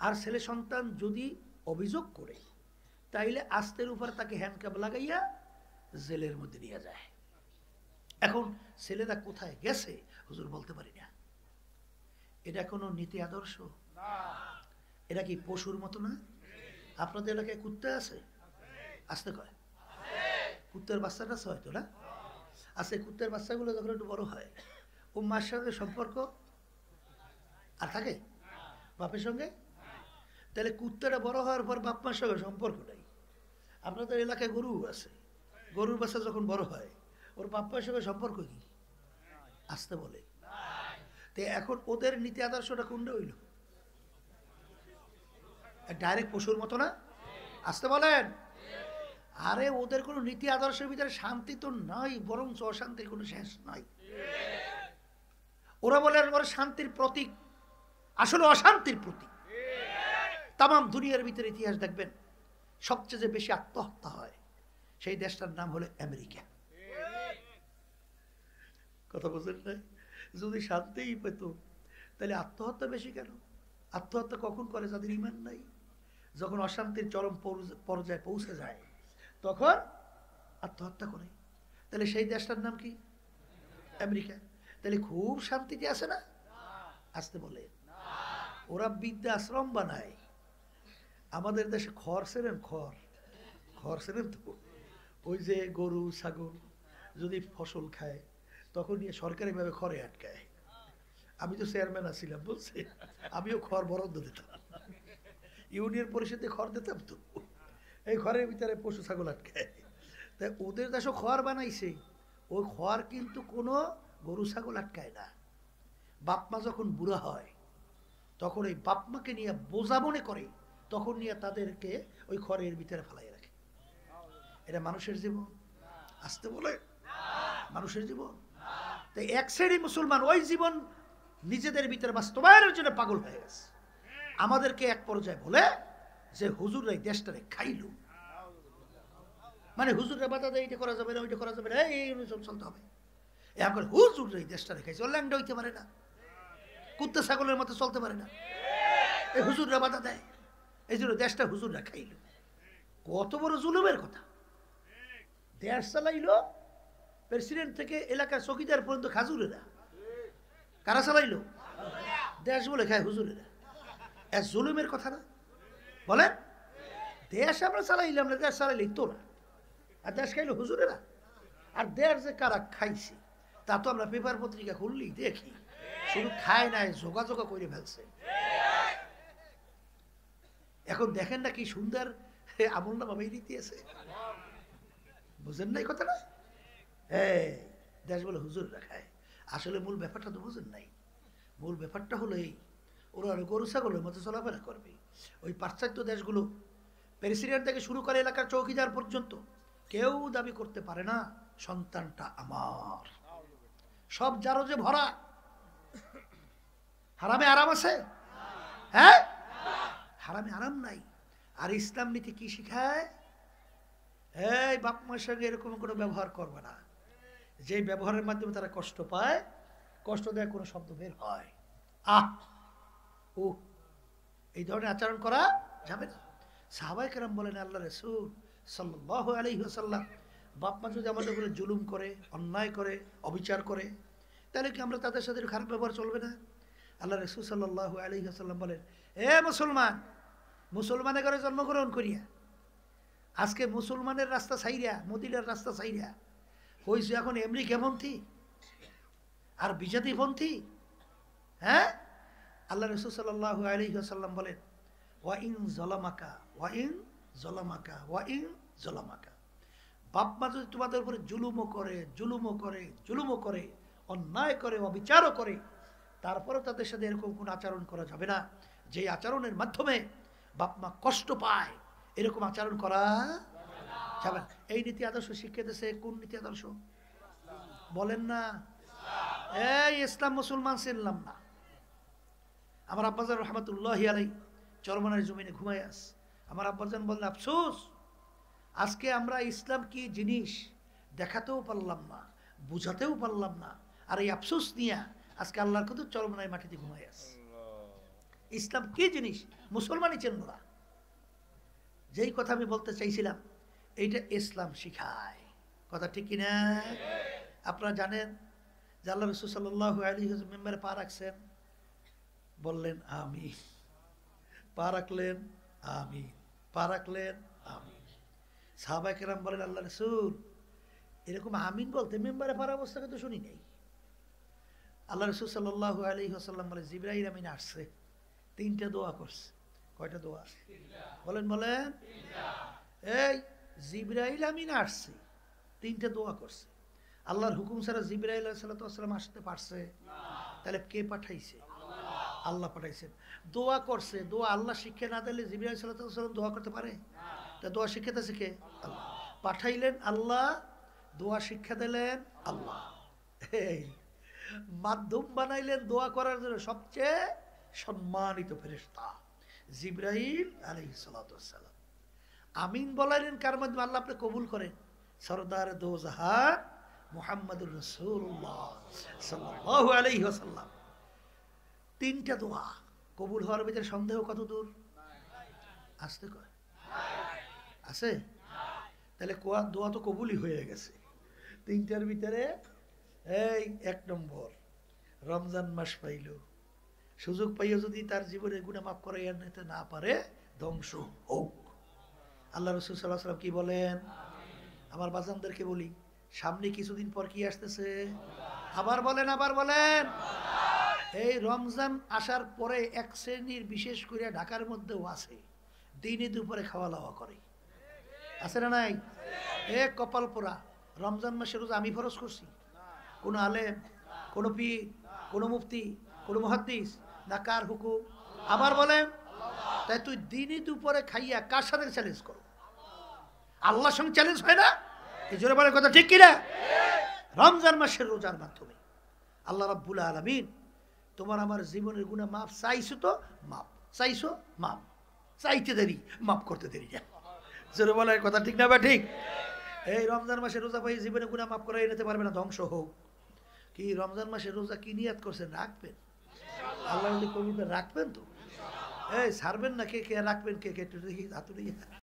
আর ছেলে সন্তান যদি অভিযোগ করে তাইলে আস্তের উপর তাকে হ্যান্ডকাপ লাগাইয়া জেলের মধ্যে নিয়ে যায়। এখন ছেলেরা কোথায় গেছে হুজুর বলতে পারি না। এটা কোনো নীতি আদর্শ? এটা কি পশুর মতো না? আপনাদের এলাকায় কুত্তা আছে? আসতে কয় কুত্তার বাচ্চাটা আছে হয়তো না? আচ্ছা, কুত্তার বাচ্চাগুলো যখন একটু বড় হয় ও মার সঙ্গে সম্পর্ক আর থাকে বাপের সঙ্গে? তাহলে কুত্তাটা বড় হওয়ার পর বাপ মার সঙ্গে সম্পর্ক নেই। আপনাদের এলাকায় গরু আছে, গরুর বাচ্চা যখন বড় হয় ওর বাপ মার সঙ্গে সম্পর্ক কি? আসতে বলে। তো এখন ওদের নীতি আদর্শটা কোনটা হইল? ডাইরেক্ট পশুর মতো না? আসতে বলেন। আরে ওদের কোনো নীতি আদর্শের ভিতরে শান্তি তো নাই, বরং অশান্তির কোনো শেষ নাই। ওরা বলে ওরা শান্তির প্রতীক, আসলে অশান্তির প্রতীক। তামাম দুনিয়ার ভিতরে ইতিহাস দেখবেন সবচেয়ে যে বেশি আত্মহত্যা হয় সেই দেশটার নাম হলো আমেরিকা। কথা বুঝলেন নাই? যদি শান্তিই পেত তাহলে আত্মহত্যা বেশি কেন? আত্মহত্যা কখন করে? যাদের ঈমান নাই। যখন অশান্তির চরম পর্যায়ে পৌঁছে যায় তখন আত্মহত্যা করে। তাহলে সেই দেশটার নাম কি? আমেরিকা। তাহলে খুব শান্তিতে আছে না? আসতে বলে। ওরা বৃদ্ধাশ্রম বানায়। আমাদের দেশে খড় সেরেন, খড় সেরেন তো ওই যে গরু ছাগল যদি ফসল খায় তখন নিয়ে সরকারিভাবে খড়ে আটকায়। আমি তো চেয়ারম্যান আছিলাম বলছে, আমিও খড় বরাদ্দ দিতাম, ইউনিয়ন পরিষদে খড় দিতাম। তো এই ঘরের ভিতরে পশু ছাগল আটকায়। তাই ওদের দেশে খড় বানাইছে, ওই খড় কিন্তু কোনো গরু ছাগল আটকায় না। বাপমা যখন বুড়া হয় তখন ওই বাপমাকে নিয়ে বোঝা মনে করে, তখন নিয়ে তাদেরকে ওই খড়ের ভিতরে ফেলাই রাখে। এটা মানুষের জীবন? আসতে বলে মানুষের জীবন? তাই এক শ্রেণী মুসলমান ওই জীবন নিজেদের ভিতরে বাস্তবায়নের জন্য পাগল হয়ে গেছে। আমাদেরকে এক পর্যায়ে বলে যে হুজুর এই দেশটারে খাইলু, মানে হুজুরের বাধা দেয় এটা করা যাবে না, ওইটা করা যাবে না, এই অনুযায়ী চলতে হবে। এখন হুজুর এই দেশটারে খাইছে, ও ল্যাংডা হইতে পারে না, কুত্তা ছাগলের মতো চলতে পারে না, এই হুজুররা বাধা দেয়, এই জন্য দেশটা হুজুররা খাইল। কত বড় জুলুমের কথা! দেশ চালাইলো প্রেসিডেন্ট থেকে এলাকার চৌকিদার পর্যন্ত খাজুরেরা। কারা চালাইলো? দেশ বলে খায় হুজুরেরা। এক জুলুমের কথা না? বলেন, দেশ আমরা চালাইলাম না, দেশ চালাইলেই তোরা, আর দেশ খাইলো হুজুরেরা। আর দেশ যে কারা খাইছে তা তো আমরা পেপার পত্রিকা খুললেই দেখি, শুধু খায় নাই, যোগাযোগ করে ফেলছে। এখন দেখেন না কি সুন্দর আমল নামা বেরিয়ে দিয়েছে। বুঝেন না এই কথাটা? দেশ বলে হুজুররা খায়। আসলে মূল ব্যাপারটা তো বুঝেন নাই। মূল ব্যাপারটা হলো এই, ওরা গরু ছাগলের মতো চলাফেরা করবে। ওই পাশ্চাত্য দেশগুলো প্রেসিডেন্ট থেকে শুরু করে এলাকার চৌকিদার পর্যন্ত কেউ দাবি করতে পারে না সন্তানটা আমার। সব জারজে ভরা। হারামে আরাম আছে? হ্যাঁ, হারামে আরাম নাই। আর ইসলাম নীতি কি শিখায়? এই বাপ মায়ের সঙ্গে এরকম কোনো ব্যবহার করবে না যে ব্যবহারের মাধ্যমে তারা কষ্ট পায়, কষ্ট দেয় কোনো শব্দ বের হয়, আহ ও, এই ধরনের আচরণ করা যাবে না। সাহাবায়ে কেরাম বলেন, আল্লাহ রাসূল সাল্লাল্লাহু আলাইহি ওয়াসাল্লাম, বাপ মা যদি আমাদের উপরে জুলুম করে, অন্যায় করে, অবিচার করে, তাহলে কি আমরা তাদের সাথে খারাপ ব্যবহার চলবে না? আল্লাহ রাসূল সাল্লাল্লাহু আলাইহি ওয়াসাল্লাম বলেন, এ মুসলমান, মুসলমানের ঘরে জন্মগ্রহণ করিয়া আজকে মুসলমানের রাস্তা ছাইরা, মদিনার রাস্তা ছাইরা হইছে এখন আমেরিকাপন্থী আর বিজাতিপন্থী। হ্যাঁ, আল্লাহ রাসূল সাল্লাল্লাহু আলাইহি ওয়াসাল্লাম বলেন, ওয়া ইন যালামাকা ওয়া ইন যালামাকা ওয়া ইন যালামাকা, বাপ মা যদি তোমাদের উপরে জুলুমও করে, অন্যায় করে, অবিচারও করে, তারপরে তাদের সাথে এরকম কোনো আচরণ করা যাবে না যে আচরণের মাধ্যমে বাপ মা কষ্ট পায়। এরকম আচরণ করা যাবে না। এই নীতি আদর্শ শিক্ষা দিয়েছে কোন নীতি আদর্শ? বলেন না। এই ইসলাম মুসলমান চিনলাম না। আমার আব্বাজান রহমতুল্লাহি আলাইহি চরমনার জমিনে ঘুমাই আস, আমার আব্বাজান বললেন, আফসোস আজকে আমরা ইসলাম কি জিনিস দেখাতেও পারলাম না, বুঝাতেও পারলাম না, আর এই আফসোস নিয়ে আজকে আল্লাহর কত চরমনায় মাটিতে ঘুমাই আস। ইসলাম কি জিনিস মুসলমানই চিনল না। যেই কথা আমি বলতে চাইছিলাম, এইটা ইসলাম শিখায়, কথা ঠিক কিনা? আপনারা জানেন যে আল্লাহ রাসূল সাল্লাল্লাহু আলাইহি ওয়াসাল্লাম মেম্বারে পা রাখছেন, বললেন আমিন, পা রাখলেন আমিন, পা রাখলেন আমিন। সাহাবায়ে কেরাম বলেন, আল্লাহ রাসূল এরকম আমিন বলতে মেম্বারে পার অবস্থা কিন্তু শুনি নাই। আল্লাহ রাসূল সাল্লাল্লাহু আলাইহি ওয়াসাল্লাম বলে, জিবরাইল আমিন আসছে, 3টা দোয়া করছে। কয়টা দোয়া? বলেন বলেন। এই জিবরাইল আমিন আসছে, 3টা দোয়া করছে। আল্লাহর হুকুম ছাড়া জিবরাইল আলাইহিস সালাতু ওয়াস সালাম আসতে পারছে? তাহলে কে পাঠাইছে? আল্লাহ পাঠাইছেন। দোয়া করছে, দোয়া আল্লাহ শিক্ষা না দিলে জিবরাইল আলাইহিস সালাতু ওয়াস সালাম দোয়া করতে পারে? তা দোয়া শিক্ষাতেছে কে? আল্লাহ। পাঠাইলেন আল্লাহ, দোয়া শিক্ষা দিলেন আল্লাহ। এই মাধ্যম বানাইলেন দোয়া করার জন্য সবচেয়ে সম্মানিত ফেরেশতা জিবরাইল আলাইহিস সালাতু ওয়াস সালাম। আমিন বলাইলেন কার মাধ্যমে? আল্লাহ আপনি কবুল করেন। সরদার দো জাহান মুহাম্মদুর রাসূলুল্লাহ সাল্লাল্লাহু আলাইহি ওয়াসাল্লাম। 3টা দোয়া কবুল হওয়ার ভিতরে সন্দেহ কত দূর? আসতে কয় আছে? তাহলে দোয়া তো কবুলই হয়ে গেছে। 3টার ভিতরে এই 1 নম্বর, রমজান মাস পাইল, সুযোগ পাইয়া যদি তার জীবনে গুনাহ মাফ করাইয়া নিতে না পারে, ধ্বংস হোক। আল্লাহ রাসূল সাল্লাল্লাহু আলাইহি ওয়াসাল্লাম কি বলেন? আমার বাজানদেরকে বলি, সামনে কিছুদিন পর কি আসতেছে? আবার বলেন, আবার বলেন। এই রমজান আসার পরে এক শ্রেণীর, বিশেষ করে ঢাকার মধ্যেও আছে, দিনে দুপুরে খাওয়া দাওয়া করে, আছে না নাই? এক কপাল পোড়া। রমজান মাসে রোজা আমি ফরজ করছি? কোন আলেম, কোন পীর, কোন মুফতি, কোন মুহাদ্দিস? না, কার হুকুম? আবার বলেন। তাই তুই দিনে দুপুরে খাইয়া কার সাথে চ্যালেঞ্জ করো? আল্লাহর সঙ্গে চ্যালেঞ্জ হয় না? এই জোরে বলে কথা ঠিক কিনা? রমজান মাসের রোজার মাধ্যমে আল্লাহ রাব্বুল আলামিন তোমার আমার জীবনের গুনাহ মাফ চাইছো, তো মাফ চাইছো, মাফ চাইতে দেরি, মাফ করতে দেরি না। জোরে বলে কথা ঠিক না? বা ঠিক? এই রমজান মাসে রোজা পাই জীবনে গুনাহ মাফ করাই নিতে পারবে না, ধ্বংস হোক। কি রমজান মাসে রোজা কি নিয়াত করছেন? রাখবেন? আল্লাহ কবুল করে রাখবেন তো? এই ছাড়বেন না? কে কে রাখবেন? কে কে একটু দেখি হাত উঠিয়ে।